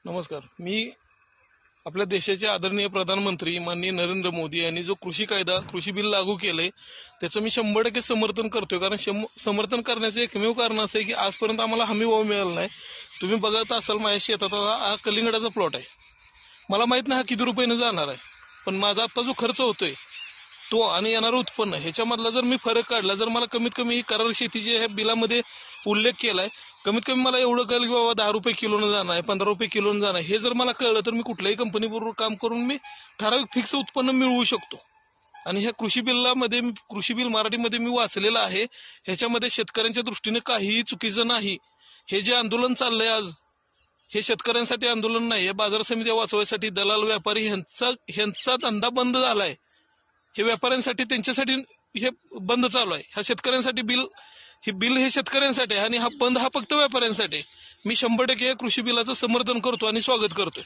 नमस्कार. मी आपल्या देशाचे आदरणीय प्रधानमंत्री माननीय नरेंद्र मोदी यांनी जो कृषी बिल लागू केलंय त्याचं मी 100% समर्थन करतोय. कारण समर्थन करण्याचं एकमेव कारण असं आहे की आजपर्यंत आम्हाला हमीभाव मिळाला नाही. तुम्ही बघत असाल माझ्या शेतात हा कलिंगडाचा प्लॉट आहे. मला माहित नाही हा किती रुपयाने जाणार आहे, पण माझा आता जो खर्च होतोय तो आणि येणारं उत्पन्न ह्याच्यामधला जर मी फरक काढला, जर मला कमीत कमी करार शेतीचे ह्या बिलामध्ये उल्लेख केलाय, कमीत कमी मला एवढं कळलं की बाबा 10 रुपये किलोनं जाणार आहे, 15 रुपये किलोनं जाणार आहे, हे जर मला कळलं तर मी कुठल्याही कंपनीबरोबर काम करून मी ठराविक फिक्स उत्पन्न मिळवू शकतो. आणि ह्या कृषी बिल मराठीमध्ये मी वाचलेलं आहे. ह्याच्यामध्ये शेतकऱ्यांच्या दृष्टीने काहीही चुकीचं नाही. हे जे आंदोलन चाललंय आज, हे शेतकऱ्यांसाठी आंदोलन नाही, हे बाजार समित्या वाचवायसाठी दलाल व्यापारी ह्यांचा धंदा बंद झालाय. हे व्यापाऱ्यांसाठी त्यांच्यासाठी हे बंद चालू आहे. ह्या शेतकऱ्यांसाठी बिल हे शेतकऱ्यांसाठी आहे आणि हा बंद हा फक्त व्यापाऱ्यांसाठी. मी 100% या कृषी बिलाचं समर्थन करतो आणि स्वागत करतोय.